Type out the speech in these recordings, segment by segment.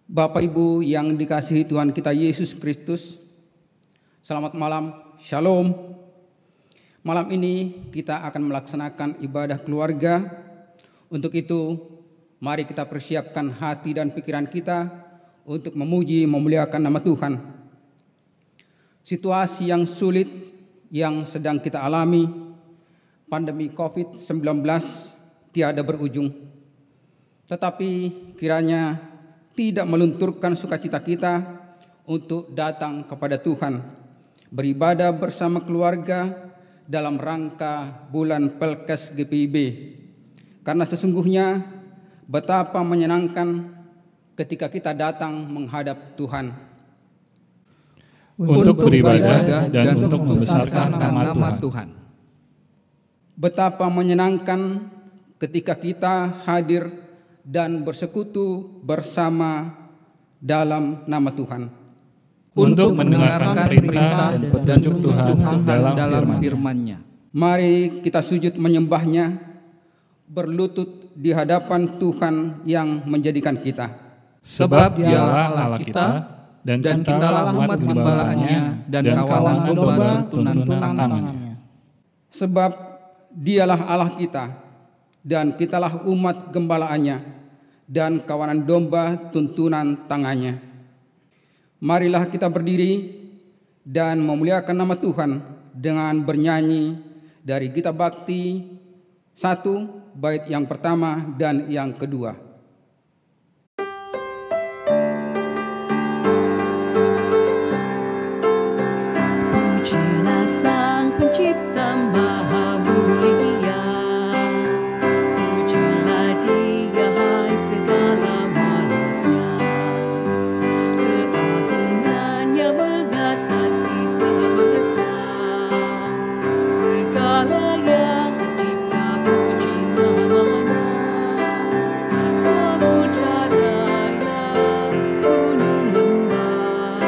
Bapak Ibu yang dikasihi Tuhan kita Yesus Kristus, selamat malam, Shalom. Malam ini kita akan melaksanakan ibadah keluarga. Untuk itu, mari kita persiapkan hati dan pikiran kita untuk memuji, memuliakan nama Tuhan. Situasi yang sulit yang sedang kita alami, pandemi COVID-19 tiada berujung. Tetapi kiranya tidak melunturkan sukacita kita untuk datang kepada Tuhan, beribadah bersama keluarga dalam rangka bulan Pelkes GPIB. Karena sesungguhnya betapa menyenangkan ketika kita datang menghadap Tuhan. Untuk beribadah dan untuk membesarkan nama Tuhan. Betapa menyenangkan ketika kita hadir dan bersekutu bersama dalam nama Tuhan. Untuk mendengarkan perintah dan petunjuk Tuhan dalam firman-Nya. Mari kita sujud menyembahnya, berlutut di hadapan Tuhan yang menjadikan kita. Sebab Dialah Allah kita, dan kitalah umat gembala-Nya dan kawanan domba tuntunan tangannya. Sebab Dialah Allah kita, dan kitalah umat gembala-Nya dan kawanan domba tuntunan tangannya. Marilah kita berdiri dan memuliakan nama Tuhan dengan bernyanyi dari Gita Bakti 1 bait yang pertama dan yang kedua. Pujilah Sang Pencipta Maha Mulia, pujilah Dia hai segala makhluknya. Keagungannya mengatasi semesta, segala yang tercipta puji namanya. Samudra raya, gunung lembah,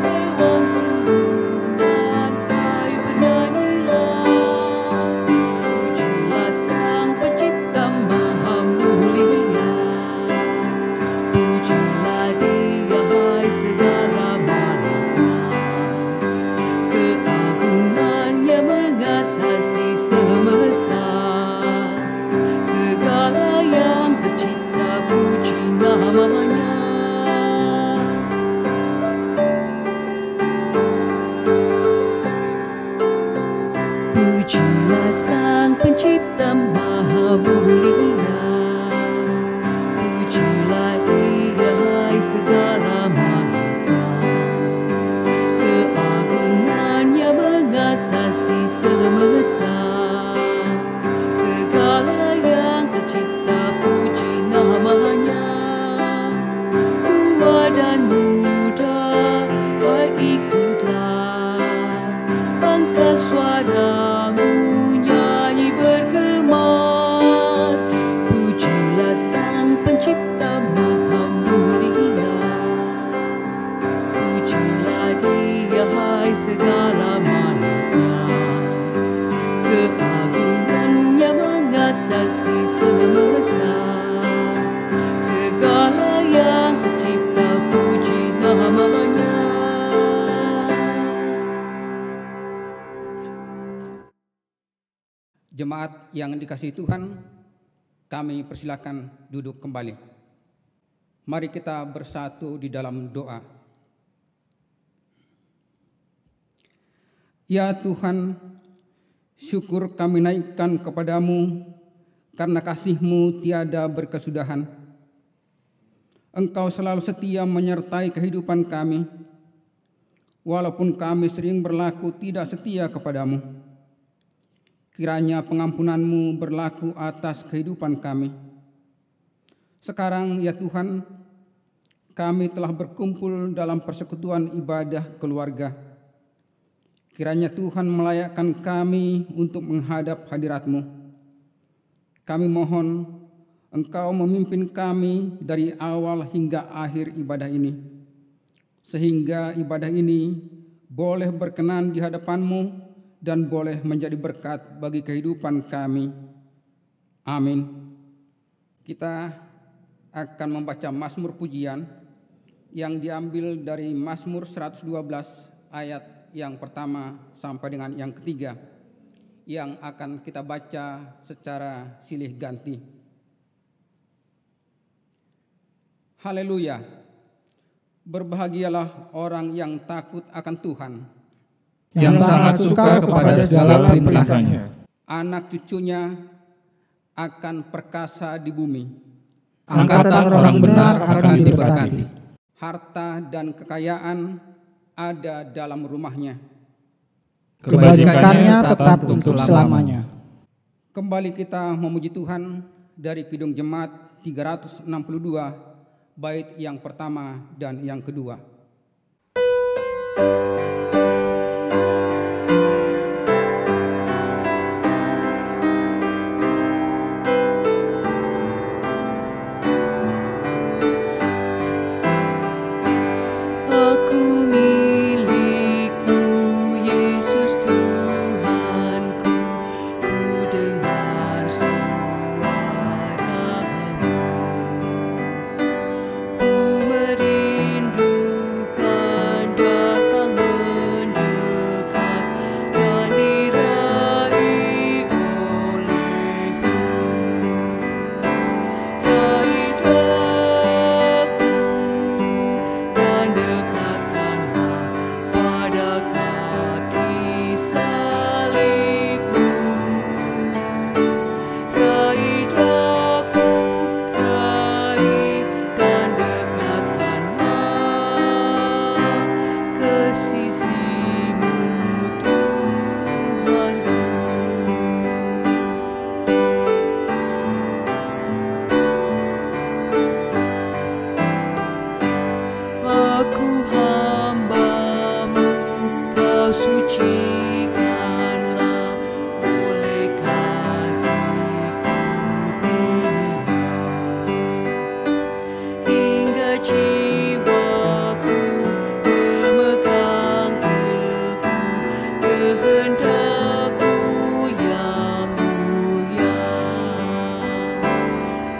hewan tumbuhan, air bernyanyilah. Pujilah Sang Pencipta Maha Mulia, pujilah Dia hai segala makhluknya. Keagungannya mengatasi semesta, segala yang tercipta puji namanya. Pujilah Sang Pencipta Maha Mulia, pujilah Dia hai segala makhluknya. Keagungannya mengatasi semesta, segala yang tercipta puji namanya. Tua dan muda, hai ikutlah, angkat suaramu, nyanyi bergema. Pujilah Sang Pencipta Maha Mulia, pujilah Dia hai segala makhluknya. Keagungannya mengatasi semesta, segala yang tercipta puji namanya. Jemaat yang dikasihi Tuhan, kami persilakan duduk kembali. Mari kita bersatu di dalam doa. Ya Tuhan, syukur kami naikkan kepadamu karena kasih-Mu tiada berkesudahan. Engkau selalu setia menyertai kehidupan kami, walaupun kami sering berlaku tidak setia kepadamu. Kiranya pengampunan-Mu berlaku atas kehidupan kami. Sekarang ya Tuhan, kami telah berkumpul dalam persekutuan ibadah keluarga. Kiranya Tuhan melayakkan kami untuk menghadap hadirat-Mu. Kami mohon Engkau memimpin kami dari awal hingga akhir ibadah ini, sehingga ibadah ini boleh berkenan di hadapan-Mu dan boleh menjadi berkat bagi kehidupan kami. Amin. Kita akan membaca Mazmur pujian yang diambil dari Mazmur 112 ayat yang pertama sampai dengan yang ketiga, yang akan kita baca secara silih ganti. Haleluya! Berbahagialah orang yang takut akan Tuhan, yang sangat suka kepada segala perintah-Nya. Anak cucunya akan perkasa di bumi. Angkatan orang benar akan diberkati. Harta dan kekayaan ada dalam rumahnya. Kebajikannya tetap untuk selamanya. Kembali kita memuji Tuhan dari Kidung Jemaat 362, bait yang pertama dan yang kedua. Aku milik-Mu, Yesus Tuhanku, ku dengar suara-Mu. Ku merindukan datang mendekat dan diraih oleh-Mu. Raih aku dan dekatkanlah pada kaki salib-Mu. Raih aku, raih dan dekatkanlah ke sisi-Mu, Tuhanku. Aku hamba-Mu, Kau sucikanlah oleh kasih kurnia, hingga jiwaku memegang teguh kehendak-Mu yang mulia.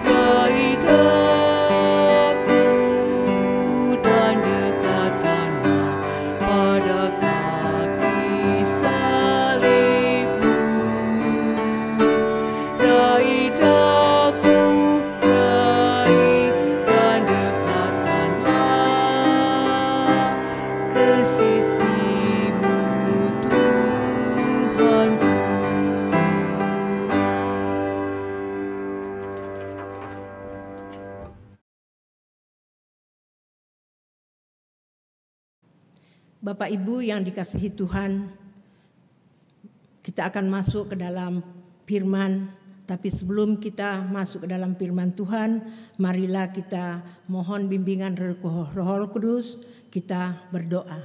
Raih aku dan dekatkanlah pada kaki salib-Mu. Raih aku, raih dan dekatkanlah ke sisi-Mu, Tuhanku. Bapak Ibu yang dikasihi Tuhan, kita akan masuk ke dalam firman. Tapi sebelum kita masuk ke dalam firman Tuhan, marilah kita mohon bimbingan Roh Kudus, kita berdoa.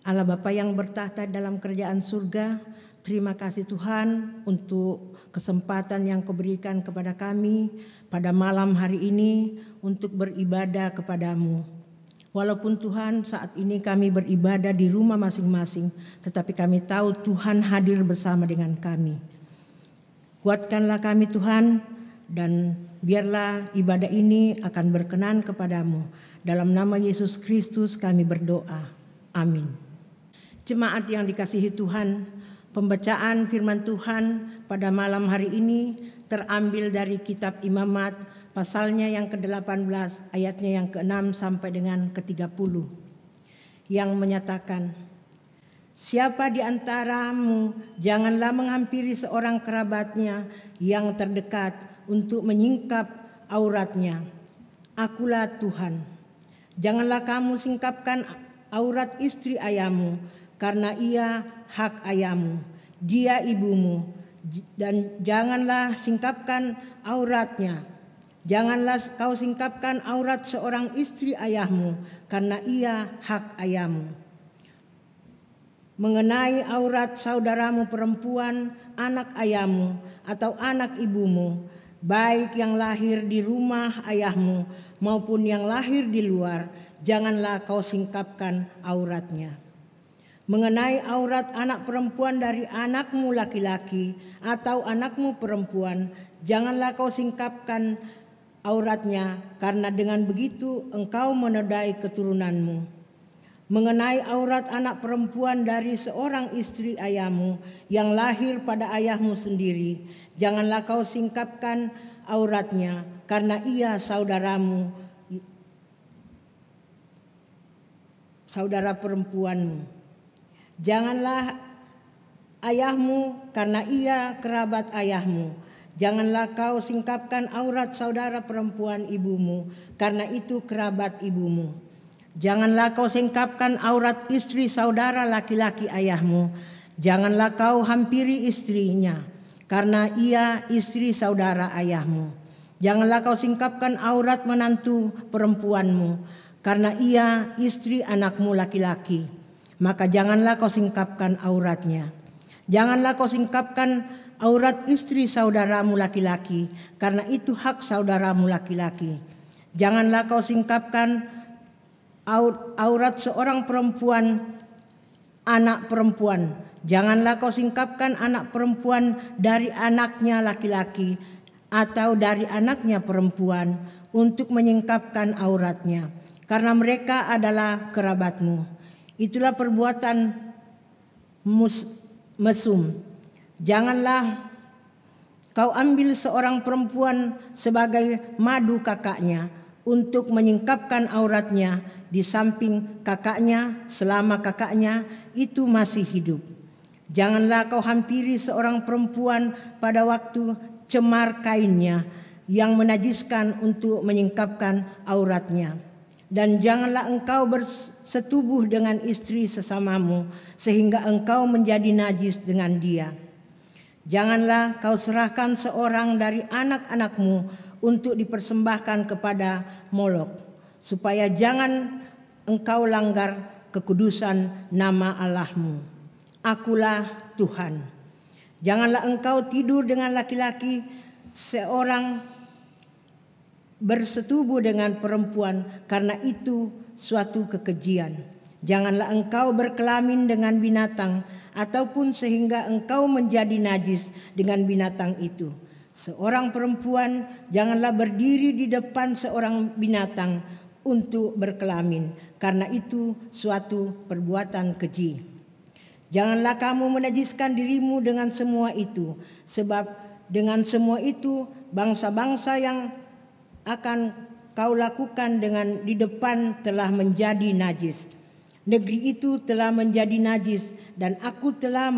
Allah Bapa yang bertahta dalam kerajaan surga, terima kasih Tuhan untuk kesempatan yang Kau berikan kepada kami pada malam hari ini untuk beribadah kepadamu. Walaupun Tuhan saat ini kami beribadah di rumah masing-masing, tetapi kami tahu Tuhan hadir bersama dengan kami. Kuatkanlah kami Tuhan, dan biarlah ibadah ini akan berkenan kepadamu. Dalam nama Yesus Kristus kami berdoa. Amin. Jemaat yang dikasihi Tuhan, pembacaan firman Tuhan pada malam hari ini terambil dari kitab Imamat, pasalnya yang ke-18, ayatnya yang ke-6 sampai dengan ke-30, yang menyatakan, siapa di antaramu janganlah menghampiri seorang kerabatnya yang terdekat untuk menyingkap auratnya. Akulah Tuhan. Janganlah kamu singkapkan aurat istri ayahmu, karena ia hak ayahmu, dia ibumu. Dan janganlah singkapkan auratnya. Janganlah kau singkapkan aurat seorang istri ayahmu, karena ia hak ayahmu. Mengenai aurat saudaramu perempuan, anak ayahmu atau anak ibumu, baik yang lahir di rumah ayahmu maupun yang lahir di luar, janganlah kau singkapkan auratnya. Mengenai aurat anak perempuan dari anakmu laki-laki atau anakmu perempuan, janganlah kau singkapkan auratnya, karena dengan begitu engkau menodai keturunanmu. Mengenai aurat anak perempuan dari seorang istri ayahmu yang lahir pada ayahmu sendiri, janganlah kau singkapkan auratnya, karena ia saudaramu, saudara perempuanmu. Janganlah ayahmu, karena ia kerabat ayahmu. Janganlah kau singkapkan aurat saudara perempuan ibumu, karena itu kerabat ibumu. Janganlah kau singkapkan aurat istri saudara laki-laki ayahmu. Janganlah kau hampiri istrinya, karena ia istri saudara ayahmu. Janganlah kau singkapkan aurat menantu perempuanmu, karena ia istri anakmu laki-laki. Maka janganlah kau singkapkan auratnya. Janganlah kau singkapkan aurat istri saudaramu laki-laki, karena itu hak saudaramu laki-laki. Janganlah kau singkapkan aurat seorang perempuan, anak perempuan. Janganlah kau singkapkan anak perempuan dari anaknya laki-laki atau dari anaknya perempuan untuk menyingkapkan auratnya, karena mereka adalah kerabatmu. Itulah perbuatan mesum. Janganlah kau ambil seorang perempuan sebagai madu kakaknya untuk menyingkapkan auratnya di samping kakaknya selama kakaknya itu masih hidup. Janganlah kau hampiri seorang perempuan pada waktu cemar kainnya yang menajiskan untuk menyingkapkan auratnya. Dan janganlah engkau bersetubuh dengan istri sesamamu sehingga engkau menjadi najis dengan dia. Janganlah kau serahkan seorang dari anak-anakmu untuk dipersembahkan kepada Molok, supaya jangan engkau langgar kekudusan nama Allahmu. Akulah Tuhan. Janganlah engkau tidur dengan laki-laki seorang bersetubuh dengan perempuan, karena itu suatu kekejian. Janganlah engkau berkelamin dengan binatang ataupun sehingga engkau menjadi najis dengan binatang itu. Seorang perempuan janganlah berdiri di depan seorang binatang untuk berkelamin, karena itu suatu perbuatan keji. Janganlah kamu menajiskan dirimu dengan semua itu, sebab dengan semua itu bangsa-bangsa yang akan kau lakukan dengan di depan telah menjadi najis. Negeri itu telah menjadi najis, dan aku telah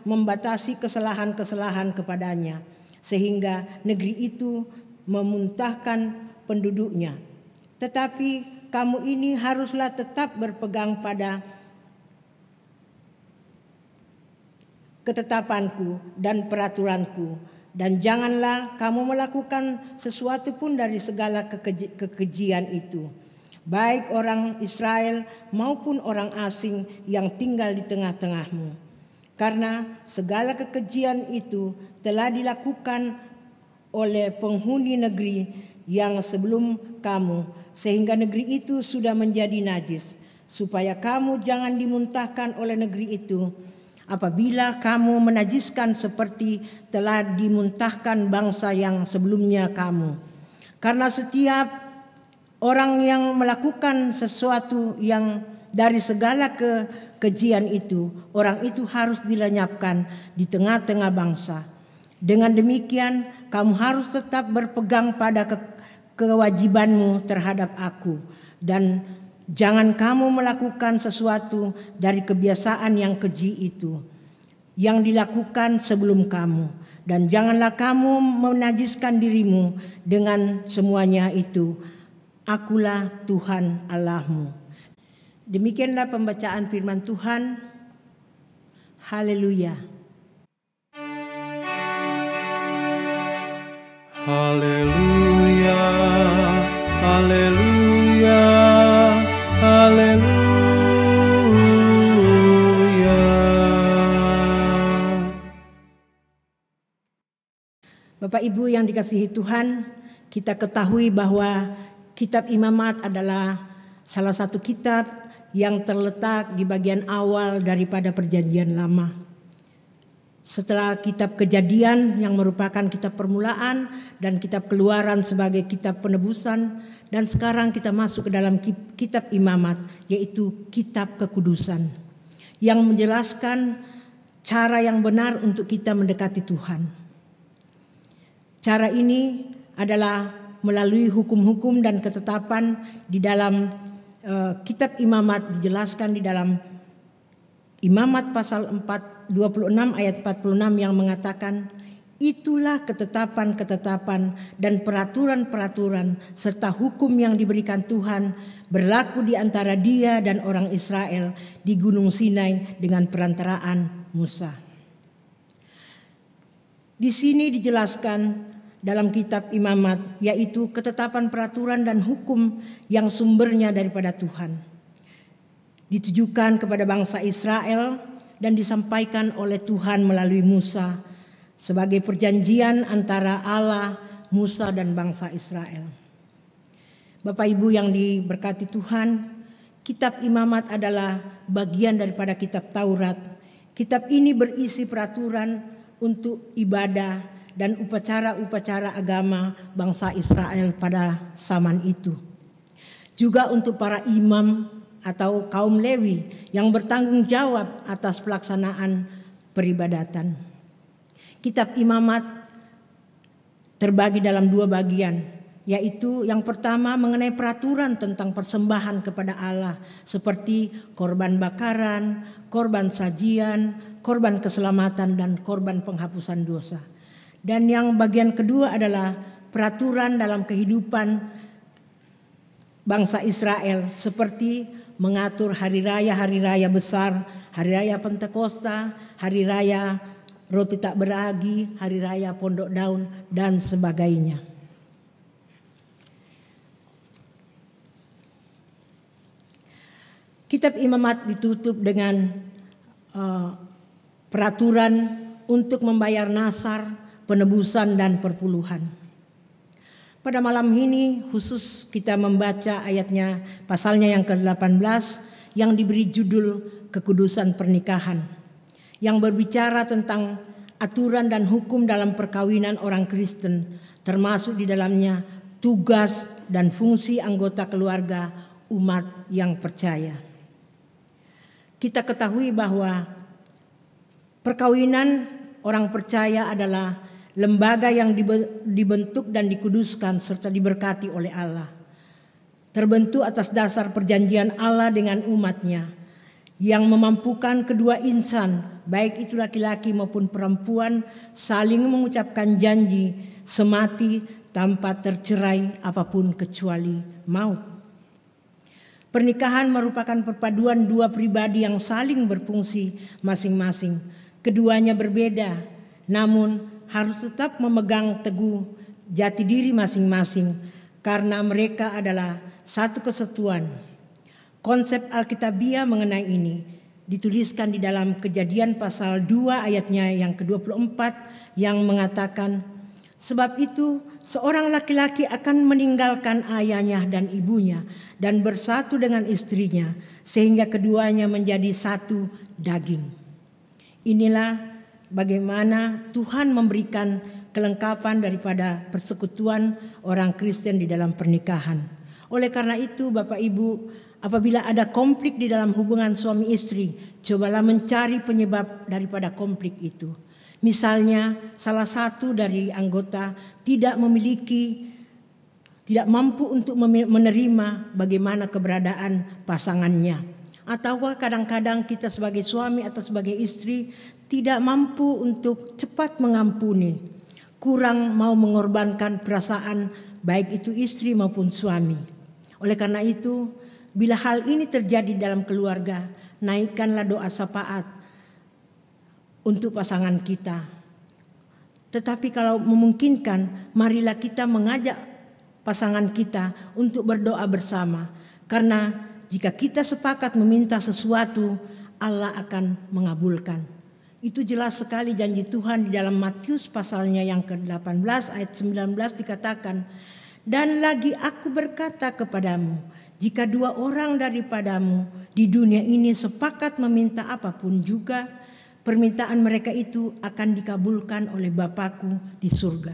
membatasi kesalahan-kesalahan kepadanya, sehingga negeri itu memuntahkan penduduknya. Tetapi kamu ini haruslah tetap berpegang pada ketetapanku dan peraturanku, dan janganlah kamu melakukan sesuatu pun dari segala kekejian itu, baik orang Israel maupun orang asing yang tinggal di tengah-tengahmu. Karena segala kekejian itu telah dilakukan oleh penghuni negeri yang sebelum kamu, sehingga negeri itu sudah menjadi najis, supaya kamu jangan dimuntahkan oleh negeri itu apabila kamu menajiskan seperti telah dimuntahkan bangsa yang sebelumnya kamu. Karena setiap orang yang melakukan sesuatu yang dari segala kekejian itu, orang itu harus dilenyapkan di tengah-tengah bangsa. Dengan demikian, kamu harus tetap berpegang pada kewajibanmu terhadap aku, dan jangan kamu melakukan sesuatu dari kebiasaan yang keji itu yang dilakukan sebelum kamu, dan janganlah kamu menajiskan dirimu dengan semuanya itu. Akulah Tuhan Allahmu. Demikianlah pembacaan firman Tuhan. Haleluya. Haleluya, haleluya, haleluya. Bapak Ibu yang dikasihi Tuhan, kita ketahui bahwa kitab Imamat adalah salah satu kitab yang terletak di bagian awal daripada Perjanjian Lama. Setelah kitab Kejadian yang merupakan kitab permulaan dan kitab Keluaran sebagai kitab penebusan, dan sekarang kita masuk ke dalam kitab Imamat, yaitu kitab kekudusan yang menjelaskan cara yang benar untuk kita mendekati Tuhan. Cara ini adalah melalui hukum-hukum dan ketetapan di dalam kitab Imamat, dijelaskan di dalam Imamat pasal 26 ayat 46 yang mengatakan, itulah ketetapan-ketetapan dan peraturan-peraturan serta hukum yang diberikan Tuhan berlaku di antara Dia dan orang Israel di Gunung Sinai dengan perantaraan Musa. Di sini dijelaskan dalam kitab Imamat, yaitu ketetapan peraturan dan hukum yang sumbernya daripada Tuhan, ditujukan kepada bangsa Israel dan disampaikan oleh Tuhan melalui Musa sebagai perjanjian antara Allah, Musa dan bangsa Israel. Bapak Ibu yang diberkati Tuhan, kitab Imamat adalah bagian daripada kitab Taurat. Kitab ini berisi peraturan untuk ibadah dan upacara-upacara agama bangsa Israel pada zaman itu. Juga untuk para imam atau kaum Lewi yang bertanggung jawab atas pelaksanaan peribadatan. Kitab Imamat terbagi dalam 2 bagian, yaitu yang pertama mengenai peraturan tentang persembahan kepada Allah seperti korban bakaran, korban sajian, korban keselamatan dan korban penghapusan dosa. Dan yang bagian kedua adalah peraturan dalam kehidupan bangsa Israel seperti mengatur hari raya besar, hari raya Pentakosta, hari raya Roti Tak Beragi, hari raya Pondok Daun, dan sebagainya. Kitab Imamat ditutup dengan peraturan untuk membayar nasar, penebusan, dan perpuluhan. Pada malam ini khusus kita membaca ayatnya, pasalnya yang ke-18 yang diberi judul Kekudusan Pernikahan, yang berbicara tentang aturan dan hukum dalam perkawinan orang Kristen, termasuk di dalamnya tugas dan fungsi anggota keluarga umat yang percaya. Kita ketahui bahwa perkawinan orang percaya adalah lembaga yang dibentuk dan dikuduskan serta diberkati oleh Allah. Terbentuk atas dasar perjanjian Allah dengan umatnya yang memampukan kedua insan, baik itu laki-laki maupun perempuan, saling mengucapkan janji semati tanpa tercerai apapun kecuali maut. Pernikahan merupakan perpaduan 2 pribadi yang saling berfungsi masing-masing. Keduanya berbeda, namun harus tetap memegang teguh jati diri masing-masing karena mereka adalah satu kesatuan. Konsep Alkitabiah mengenai ini dituliskan di dalam Kejadian pasal 2 ayatnya yang ke-24 yang mengatakan, sebab itu seorang laki-laki akan meninggalkan ayahnya dan ibunya dan bersatu dengan istrinya sehingga keduanya menjadi satu daging. Inilah bagaimana Tuhan memberikan kelengkapan daripada persekutuan orang Kristen di dalam pernikahan. Oleh karena itu Bapak Ibu, apabila ada konflik di dalam hubungan suami istri, cobalah mencari penyebab daripada konflik itu. Misalnya salah satu dari anggota tidak mampu untuk menerima bagaimana keberadaan pasangannya. Atau kadang-kadang kita sebagai suami atau sebagai istri tidak mampu untuk cepat mengampuni, kurang mau mengorbankan perasaan baik itu istri maupun suami. Oleh karena itu, bila hal ini terjadi dalam keluarga, naikkanlah doa syafaat untuk pasangan kita. Tetapi kalau memungkinkan, marilah kita mengajak pasangan kita untuk berdoa bersama. Karena jika kita sepakat meminta sesuatu, Allah akan mengabulkan. Itu jelas sekali janji Tuhan di dalam Matius pasalnya yang ke-18 ayat 19 dikatakan, dan lagi aku berkata kepadamu, jika 2 orang daripadamu di dunia ini sepakat meminta apapun juga, permintaan mereka itu akan dikabulkan oleh Bapakku di surga.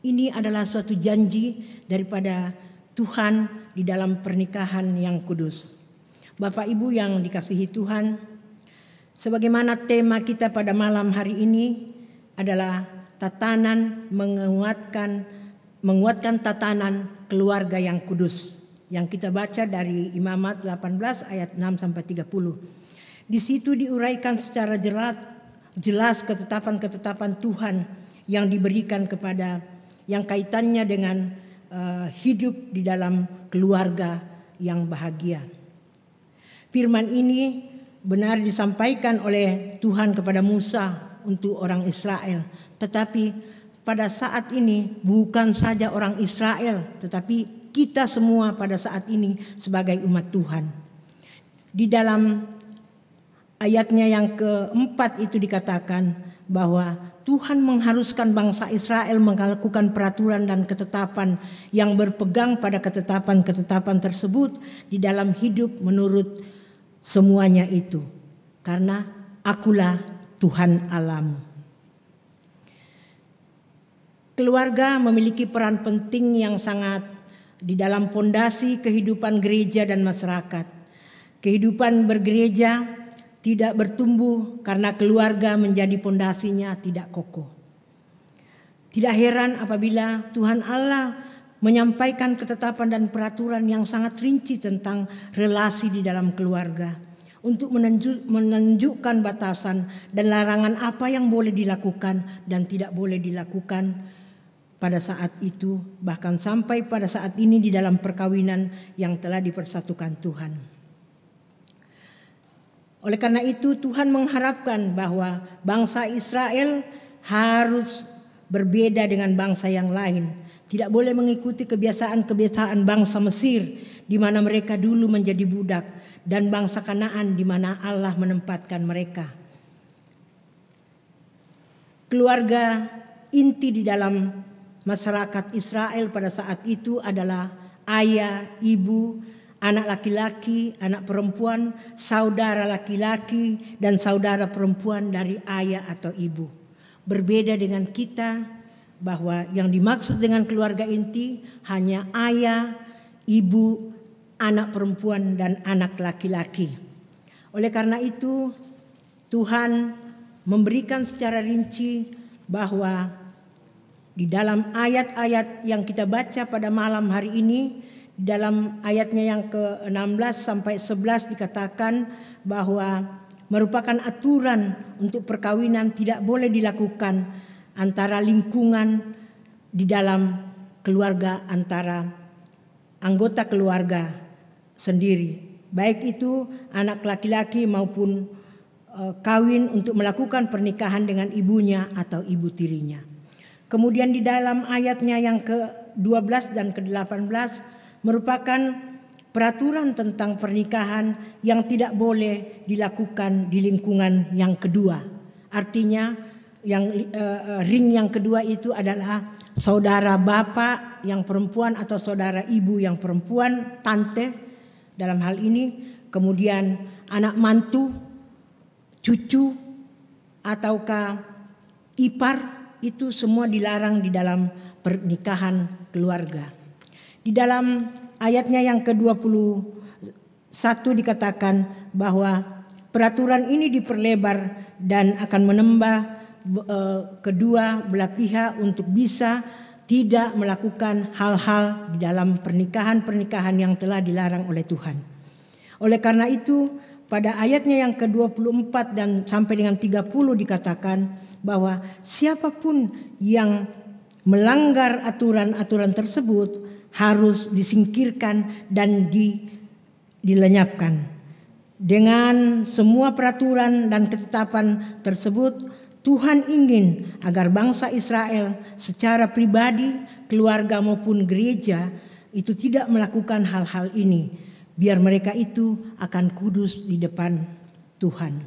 Ini adalah suatu janji daripada Tuhan di dalam pernikahan yang kudus. Bapak Ibu yang dikasihi Tuhan, sebagaimana tema kita pada malam hari ini adalah tatanan menguatkan tatanan keluarga yang kudus, yang kita baca dari Imamat 18 ayat 6 sampai 30. Di situ diuraikan secara jelas ketetapan-ketetapan Tuhan yang diberikan kepada yang kaitannya dengan hidup di dalam keluarga yang bahagia. Firman ini benar disampaikan oleh Tuhan kepada Musa untuk orang Israel, tetapi pada saat ini bukan saja orang Israel, tetapi kita semua pada saat ini sebagai umat Tuhan. Di dalam ayatnya yang keempat itu dikatakan bahwa Tuhan mengharuskan bangsa Israel melakukan peraturan dan ketetapan yang berpegang pada ketetapan-ketetapan tersebut di dalam hidup menurut semuanya itu. Karena akulah Tuhan Allahmu. Keluarga memiliki peran penting yang sangat di dalam fondasi kehidupan gereja dan masyarakat. Kehidupan bergereja tidak bertumbuh karena keluarga menjadi fondasinya tidak kokoh. Tidak heran apabila Tuhan Allah menyampaikan ketetapan dan peraturan yang sangat rinci tentang relasi di dalam keluarga untuk menunjukkan batasan dan larangan apa yang boleh dilakukan dan tidak boleh dilakukan pada saat itu, bahkan sampai pada saat ini di dalam perkawinan yang telah dipersatukan Tuhan. Oleh karena itu Tuhan mengharapkan bahwa bangsa Israel harus berbeda dengan bangsa yang lain. Tidak boleh mengikuti kebiasaan-kebiasaan bangsa Mesir di mana mereka dulu menjadi budak dan bangsa Kanaan di mana Allah menempatkan mereka. Keluarga inti di dalam masyarakat Israel pada saat itu adalah ayah, ibu, anak laki-laki, anak perempuan, saudara laki-laki dan saudara perempuan dari ayah atau ibu. Berbeda dengan kita bahwa yang dimaksud dengan keluarga inti hanya ayah, ibu, anak perempuan dan anak laki-laki. Oleh karena itu Tuhan memberikan secara rinci bahwa di dalam ayat-ayat yang kita baca pada malam hari ini, dalam ayatnya yang ke-16 sampai 11 dikatakan bahwa merupakan aturan untuk perkawinan tidak boleh dilakukan antara lingkungan di dalam keluarga antara anggota keluarga sendiri. Baik itu anak laki-laki maupun kawin untuk melakukan pernikahan dengan ibunya atau ibu tirinya. Kemudian di dalam ayatnya yang ke-12 dan ke-18 merupakan peraturan tentang pernikahan yang tidak boleh dilakukan di lingkungan yang kedua. Artinya yang ring yang kedua itu adalah saudara bapak yang perempuan atau saudara ibu yang perempuan, tante dalam hal ini, kemudian anak mantu, cucu ataukah ipar. Itu semua dilarang di dalam pernikahan keluarga. Di dalam ayatnya yang ke-21 dikatakan bahwa peraturan ini diperlebar dan akan menambah kedua belah pihak untuk bisa tidak melakukan hal-hal di dalam pernikahan-pernikahan yang telah dilarang oleh Tuhan. Oleh karena itu pada ayatnya yang ke-24 dan sampai dengan 30 dikatakan bahwa siapapun yang melanggar aturan-aturan tersebut harus disingkirkan dan dilenyapkan. Dengan semua peraturan dan ketetapan tersebut, Tuhan ingin agar bangsa Israel secara pribadi, keluarga maupun gereja itu tidak melakukan hal-hal ini, biar mereka itu akan kudus di depan Tuhan.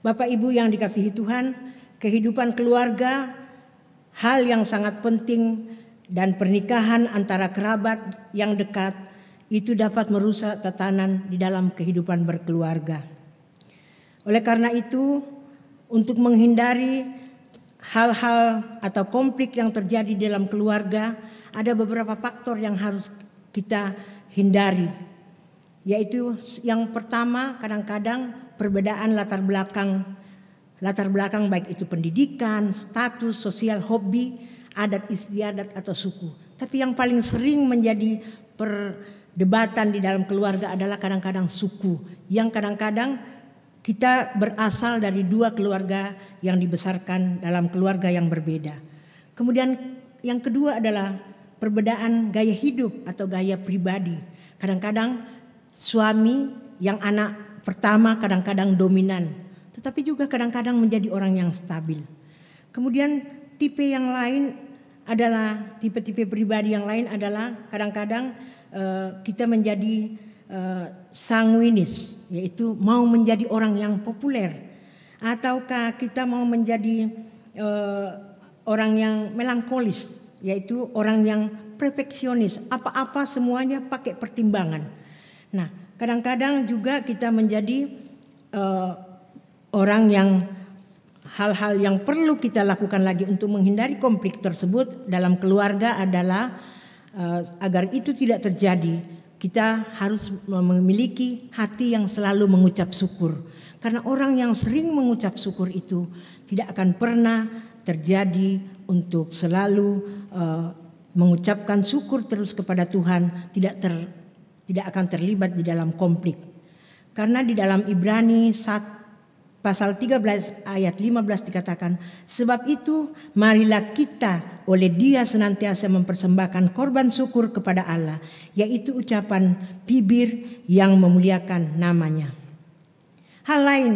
Bapak Ibu yang dikasihi Tuhan, kehidupan keluarga hal yang sangat penting dan pernikahan antara kerabat yang dekat itu dapat merusak tatanan di dalam kehidupan berkeluarga. Oleh karena itu untuk menghindari hal-hal atau konflik yang terjadi dalam keluarga, ada beberapa faktor yang harus kita hindari. Yaitu yang pertama, kadang-kadang perbedaan latar belakang baik itu pendidikan, status, sosial, hobi, adat istiadat atau suku. Tapi yang paling sering menjadi perdebatan di dalam keluarga adalah kadang-kadang suku, yang kadang-kadang kita berasal dari dua keluarga yang dibesarkan dalam keluarga yang berbeda. Kemudian yang kedua adalah perbedaan gaya hidup atau gaya pribadi. Kadang-kadang suami yang anak pertama kadang-kadang dominan, tetapi juga kadang-kadang menjadi orang yang stabil. Kemudian tipe yang lain adalah tipe-tipe pribadi yang lain adalah kadang-kadang kita menjadi sanguinis, yaitu mau menjadi orang yang populer, ataukah kita mau menjadi orang yang melankolis, yaitu orang yang perfeksionis, apa-apa semuanya pakai pertimbangan. Nah, kadang-kadang juga kita menjadi orang yang hal-hal yang perlu kita lakukan lagi untuk menghindari konflik tersebut dalam keluarga adalah agar itu tidak terjadi, kita harus memiliki hati yang selalu mengucap syukur. Karena orang yang sering mengucap syukur itu tidak akan pernah terjadi untuk selalu mengucapkan syukur terus kepada Tuhan, tidak akan terlibat di dalam konflik. Karena di dalam Ibrani pasal 13 ayat 15 dikatakan, sebab itu marilah kita oleh Dia senantiasa mempersembahkan korban syukur kepada Allah, yaitu ucapan bibir yang memuliakan namanya. Hal lain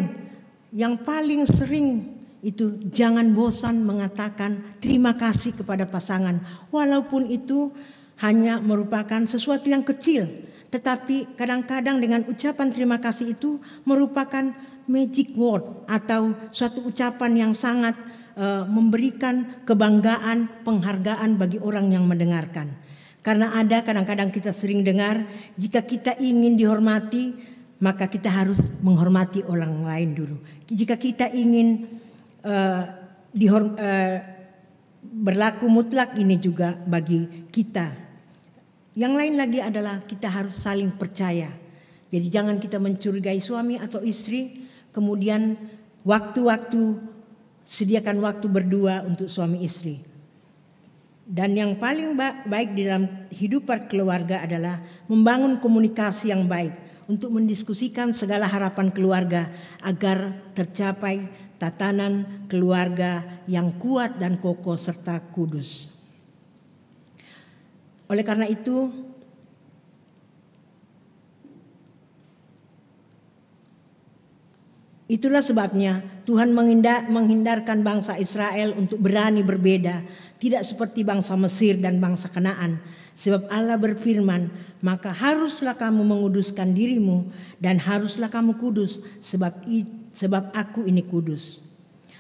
yang paling sering itu jangan bosan mengatakan terima kasih kepada pasangan, walaupun itu hanya merupakan sesuatu yang kecil, tetapi kadang-kadang dengan ucapan terima kasih itu merupakan magic word atau suatu ucapan yang sangat memberikan kebanggaan, penghargaan bagi orang yang mendengarkan. Karena ada kadang-kadang kita sering dengar, jika kita ingin dihormati, maka kita harus menghormati orang lain dulu. Jika kita ingin berlaku mutlak, ini juga bagi kita. Yang lain lagi adalah kita harus saling percaya. Jadi jangan kita mencurigai suami atau istri, kemudian sediakan waktu berdua untuk suami istri. Dan yang paling baik di dalam hidup keluarga adalah membangun komunikasi yang baik untuk mendiskusikan segala harapan keluarga agar tercapai tatanan keluarga yang kuat dan kokoh serta kudus. Oleh karena itu, itulah sebabnya Tuhan menghindarkan bangsa Israel untuk berani berbeda, tidak seperti bangsa Mesir dan bangsa Kanaan. Sebab Allah berfirman, maka haruslah kamu menguduskan dirimu dan haruslah kamu kudus, sebab aku ini kudus.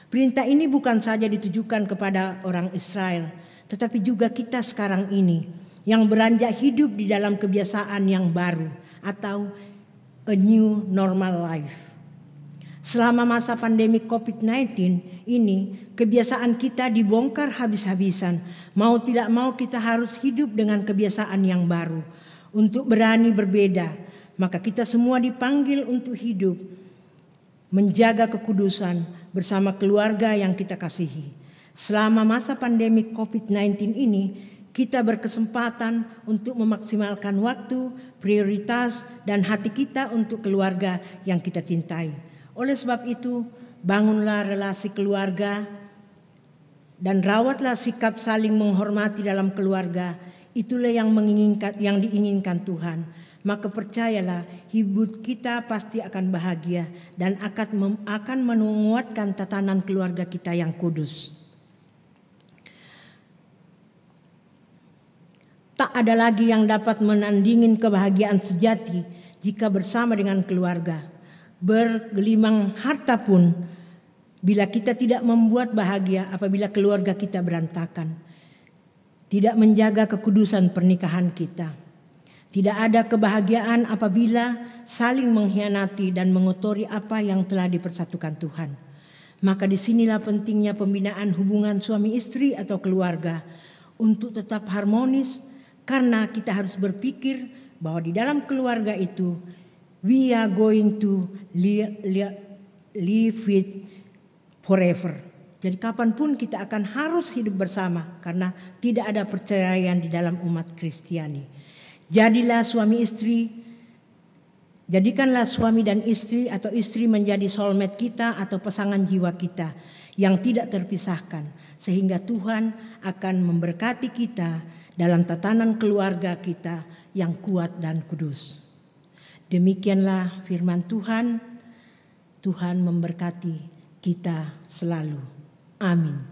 Perintah ini bukan saja ditujukan kepada orang Israel, tetapi juga kita sekarang ini yang beranjak hidup di dalam kebiasaan yang baru atau a new normal life. Selama masa pandemi COVID-19 ini, kebiasaan kita dibongkar habis-habisan. Mau tidak mau kita harus hidup dengan kebiasaan yang baru. Untuk berani berbeda, maka kita semua dipanggil untuk hidup, menjaga kekudusan bersama keluarga yang kita kasihi. Selama masa pandemi COVID-19 ini, kita berkesempatan untuk memaksimalkan waktu, prioritas, dan hati kita untuk keluarga yang kita cintai. Oleh sebab itu, bangunlah relasi keluarga dan rawatlah sikap saling menghormati dalam keluarga. Itulah yang diinginkan Tuhan. Maka percayalah, hidup kita pasti akan bahagia dan akan menguatkan tatanan keluarga kita yang kudus. Tak ada lagi yang dapat menandingin kebahagiaan sejati jika bersama dengan keluarga. Bergelimang harta pun bila kita tidak membuat bahagia apabila keluarga kita berantakan. Tidak menjaga kekudusan pernikahan kita. Tidak ada kebahagiaan apabila saling mengkhianati dan mengotori apa yang telah dipersatukan Tuhan. Maka disinilah pentingnya pembinaan hubungan suami istri atau keluarga untuk tetap harmonis, karena kita harus berpikir bahwa di dalam keluarga itu we are going to live with forever. Jadi kapanpun kita akan harus hidup bersama karena tidak ada perceraian di dalam umat Kristiani. Jadikanlah suami dan istri atau istri menjadi soulmate kita atau pasangan jiwa kita yang tidak terpisahkan. Sehingga Tuhan akan memberkati kita dalam tatanan keluarga kita yang kuat dan kudus. Demikianlah firman Tuhan. Tuhan memberkati kita selalu. Amin.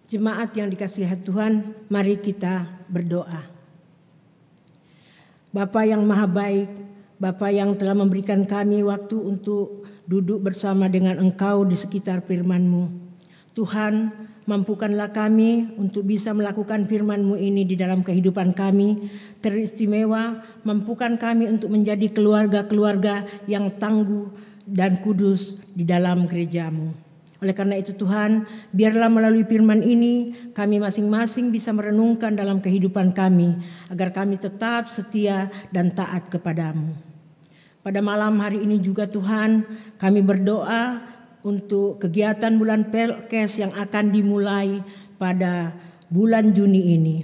Jemaat yang dikasihi Tuhan, mari kita berdoa. Bapa yang maha baik, Bapa yang telah memberikan kami waktu untuk duduk bersama dengan Engkau di sekitar firman-Mu. Tuhan, mampukanlah kami untuk bisa melakukan firman-Mu ini di dalam kehidupan kami. Teristimewa, mampukan kami untuk menjadi keluarga-keluarga yang tangguh dan kudus di dalam gereja-Mu. Oleh karena itu Tuhan, biarlah melalui firman ini kami masing-masing bisa merenungkan dalam kehidupan kami agar kami tetap setia dan taat kepadamu. Pada malam hari ini juga Tuhan, kami berdoa untuk kegiatan bulan Pelkes yang akan dimulai pada bulan Juni ini.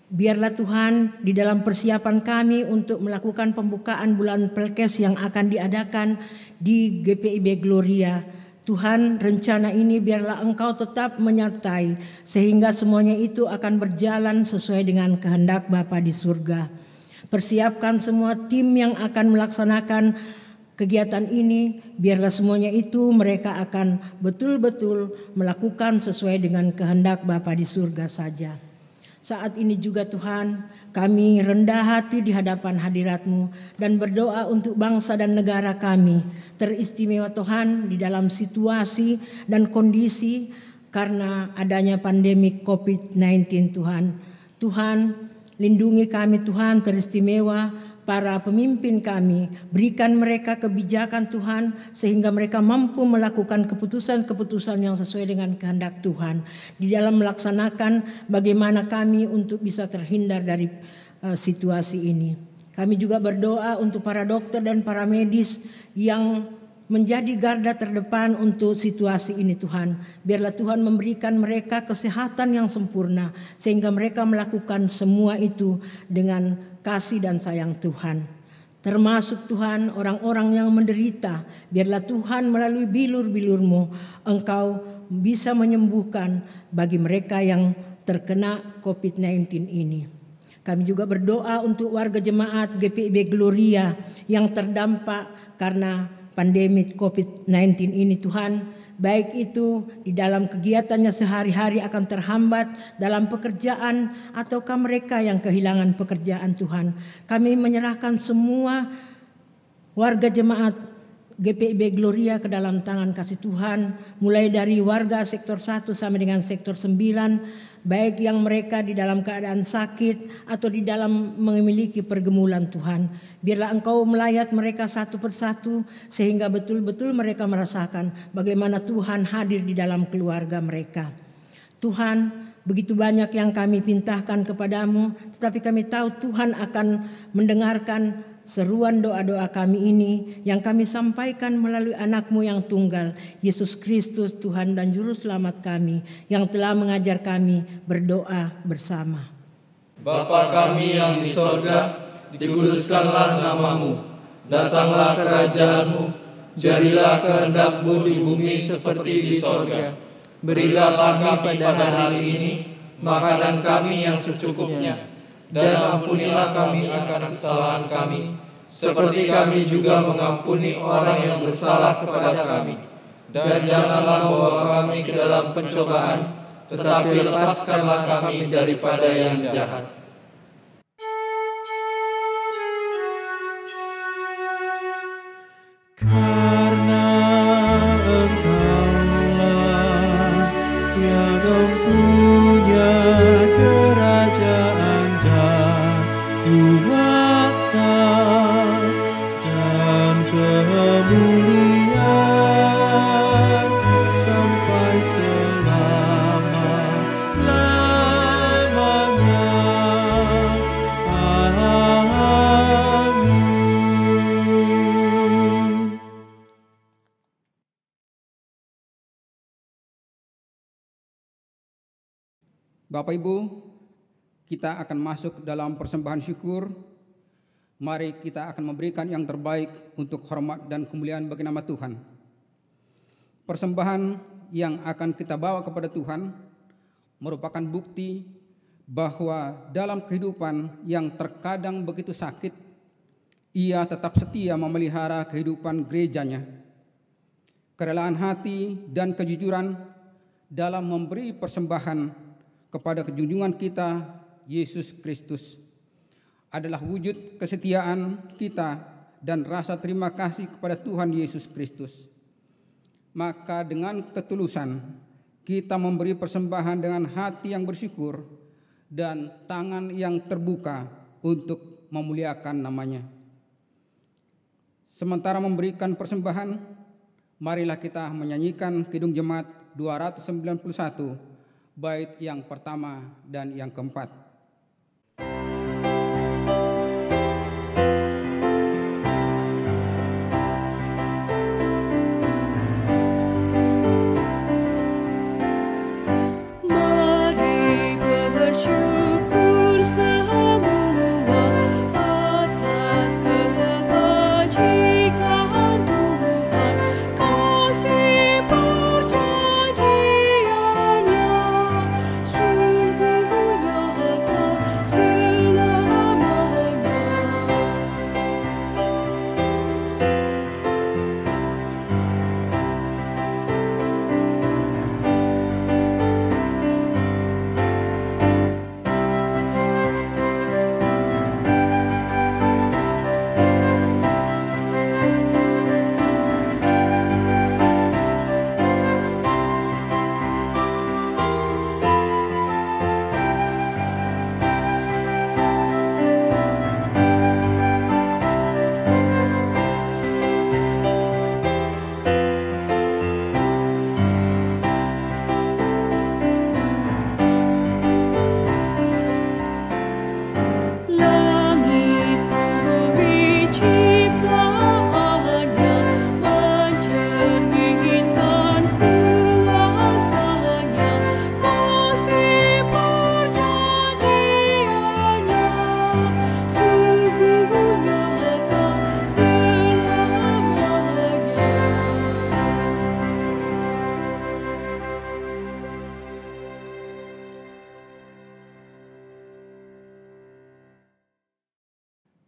Biarlah Tuhan di dalam persiapan kami untuk melakukan pembukaan bulan Pelkes yang akan diadakan di GPIB Gloria, Tuhan, rencana ini biarlah Engkau tetap menyertai sehingga semuanya itu akan berjalan sesuai dengan kehendak Bapa di surga. Persiapkan semua tim yang akan melaksanakan kegiatan ini, biarlah semuanya itu mereka akan betul-betul melakukan sesuai dengan kehendak Bapa di surga saja. Saat ini juga Tuhan, kami rendah hati di hadapan hadirat-Mu dan berdoa untuk bangsa dan negara kami. Teristimewa Tuhan di dalam situasi dan kondisi karena adanya pandemi COVID-19 Tuhan. Tuhan, lindungi kami Tuhan, teristimewa para pemimpin kami. Berikan mereka kebijakan Tuhan sehingga mereka mampu melakukan keputusan-keputusan yang sesuai dengan kehendak Tuhan. Di dalam melaksanakan bagaimana kami untuk bisa terhindar dari situasi ini. Kami juga berdoa untuk para dokter dan para medis yang menjadi garda terdepan untuk situasi ini Tuhan. Biarlah Tuhan memberikan mereka kesehatan yang sempurna sehingga mereka melakukan semua itu dengan kasih dan sayang Tuhan. Termasuk Tuhan orang-orang yang menderita. Biarlah Tuhan melalui bilur-bilur-Mu Engkau bisa menyembuhkan bagi mereka yang terkena COVID-19 ini. Kami juga berdoa untuk warga jemaat GPIB Gloria yang terdampak karena pandemi COVID-19 ini Tuhan, baik itu di dalam kegiatannya sehari-hari akan terhambat dalam pekerjaan ataukah mereka yang kehilangan pekerjaan Tuhan. Kami menyerahkan semua warga jemaat GPIB Gloria ke dalam tangan kasih Tuhan, mulai dari warga sektor 1 sampai dengan sektor 9, baik yang mereka di dalam keadaan sakit atau di dalam memiliki pergumulan Tuhan. Biarlah Engkau melayat mereka satu persatu sehingga betul-betul mereka merasakan bagaimana Tuhan hadir di dalam keluarga mereka. Tuhan, begitu banyak yang kami pintahkan kepadamu, tetapi kami tahu Tuhan akan mendengarkan seruan doa-doa kami ini yang kami sampaikan melalui anak-Mu yang tunggal, Yesus Kristus Tuhan dan Juru Selamat kami, yang telah mengajar kami berdoa bersama. Bapa kami yang di sorga, dikuduskanlah nama-Mu, datanglah kerajaan-Mu, jadilah kehendak-Mu di bumi seperti di sorga. Berilah kami pada hari ini makanan kami yang secukupnya, dan ampunilah kami akan kesalahan kami, seperti kami juga mengampuni orang yang bersalah kepada kami. Dan janganlah bawa kami ke dalam pencobaan, tetapi lepaskanlah kami daripada yang jahat. Karena Engkaulah yang mempunyai kerajaan dan kuasa dan kemuliaan sampai selama-lamanya. Amin. Bapak Ibu, kita akan masuk dalam persembahan syukur. Mari kita akan memberikan yang terbaik untuk hormat dan kemuliaan bagi nama Tuhan. Persembahan yang akan kita bawa kepada Tuhan merupakan bukti bahwa dalam kehidupan yang terkadang begitu sakit, Ia tetap setia memelihara kehidupan gerejanya. Kerelaan hati dan kejujuran dalam memberi persembahan kepada junjungan kita, Yesus Kristus, adalah wujud kesetiaan kita dan rasa terima kasih kepada Tuhan Yesus Kristus. Maka dengan ketulusan kita memberi persembahan dengan hati yang bersyukur dan tangan yang terbuka untuk memuliakan namanya. Sementara memberikan persembahan, marilah kita menyanyikan Kidung Jemaat 291, bait yang pertama dan yang keempat. Mari bersyukur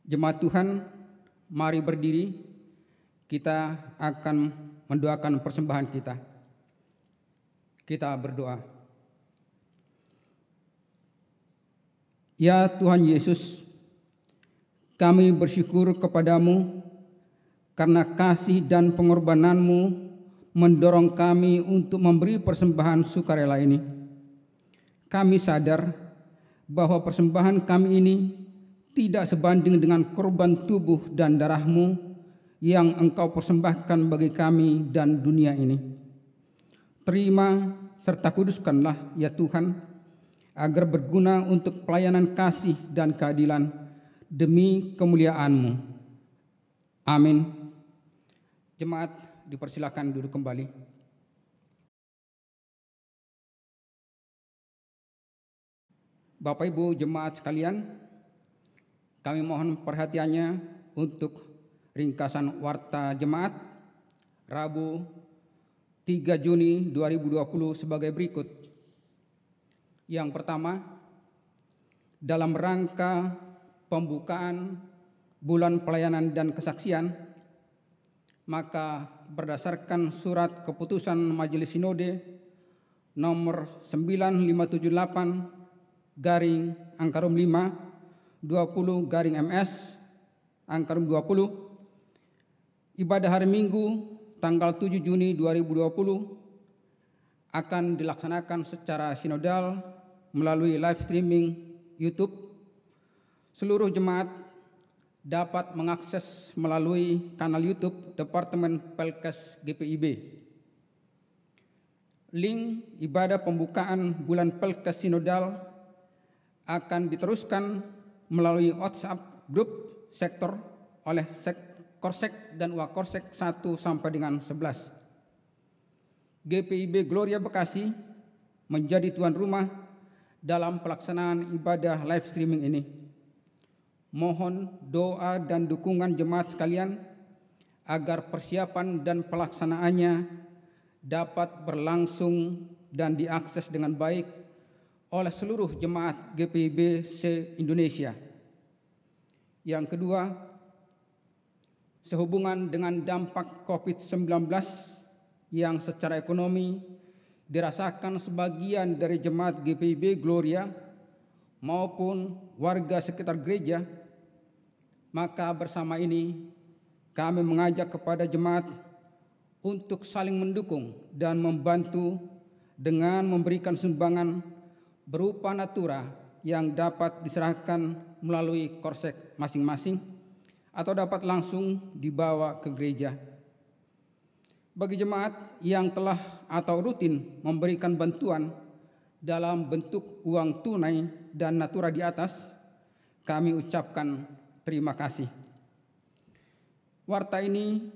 Jemaat Tuhan, mari berdiri, kita akan mendoakan persembahan kita. Kita berdoa. Ya Tuhan Yesus, kami bersyukur kepadamu karena kasih dan pengorbanan-Mu mendorong kami untuk memberi persembahan sukarela ini. Kami sadar bahwa persembahan kami ini tidak sebanding dengan korban tubuh dan darah-Mu yang Engkau persembahkan bagi kami dan dunia ini. Terima serta kuduskanlah ya Tuhan, agar berguna untuk pelayanan kasih dan keadilan demi kemuliaan-Mu. Amin. Jemaat dipersilakan duduk kembali. Bapak Ibu jemaat sekalian, kami mohon perhatiannya untuk ringkasan warta jemaat Rabu 3 Juni 2020 sebagai berikut. Yang pertama, dalam rangka pembukaan bulan pelayanan dan kesaksian, maka berdasarkan surat keputusan Majelis Sinode nomor 95/5/20/MS/20, ibadah hari Minggu tanggal 7 Juni 2020 akan dilaksanakan secara sinodal melalui live streaming YouTube. Seluruh jemaat dapat mengakses melalui kanal YouTube Departemen Pelkes GPIB. Link ibadah pembukaan bulan Pelkes Sinodal akan diteruskan melalui WhatsApp grup sektor oleh Korsek dan Wakorsek 1 sampai dengan 11. GPIB Gloria Bekasi menjadi tuan rumah dalam pelaksanaan ibadah live streaming ini. Mohon doa dan dukungan jemaat sekalian agar persiapan dan pelaksanaannya dapat berlangsung dan diakses dengan baik oleh seluruh jemaat GPIB se-Indonesia. Yang kedua, sehubungan dengan dampak COVID-19 yang secara ekonomi dirasakan sebagian dari jemaat GPIB Gloria maupun warga sekitar gereja, maka bersama ini kami mengajak kepada jemaat untuk saling mendukung dan membantu dengan memberikan sumbangan berupa natura yang dapat diserahkan melalui korsek masing-masing atau dapat langsung dibawa ke gereja. Bagi jemaat yang telah atau rutin memberikan bantuan dalam bentuk uang tunai dan natura di atas, kami ucapkan terima kasih. Warta ini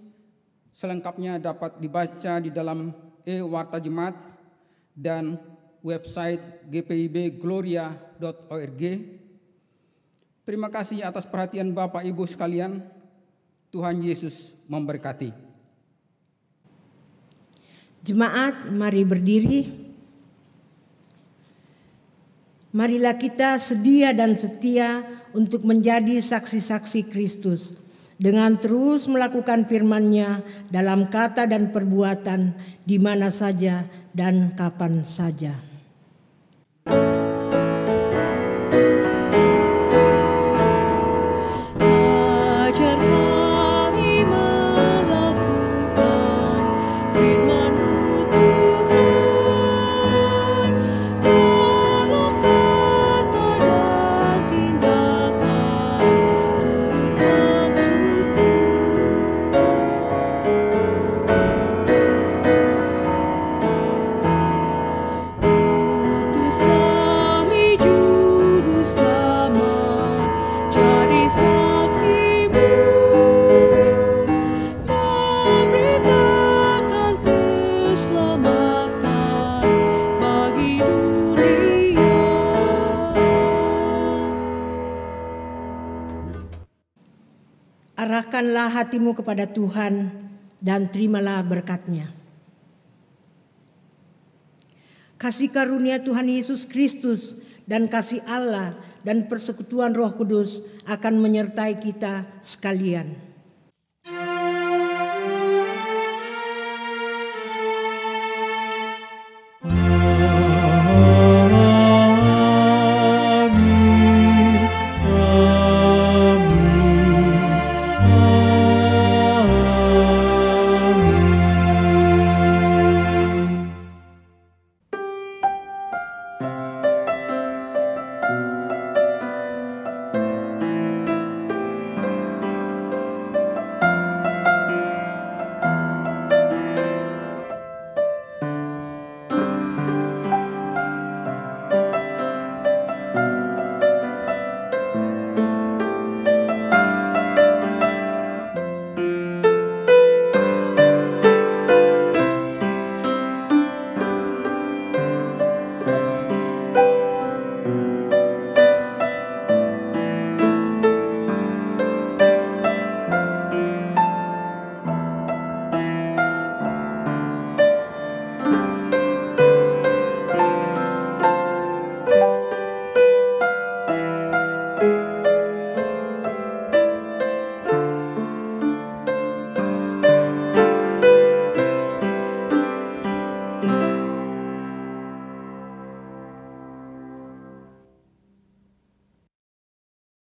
selengkapnya dapat dibaca di dalam e-warta jemaat dan website gpibgloria.org. Terima kasih atas perhatian Bapak Ibu sekalian. Tuhan Yesus memberkati. Jemaat, mari berdiri. Marilah kita sedia dan setia untuk menjadi saksi-saksi Kristus dengan terus melakukan firman-Nya dalam kata dan perbuatan di mana saja dan kapan saja. Arahkanlah hatimu kepada Tuhan dan terimalah berkat-Nya. Kasih karunia Tuhan Yesus Kristus dan kasih Allah dan persekutuan Roh Kudus akan menyertai kita sekalian.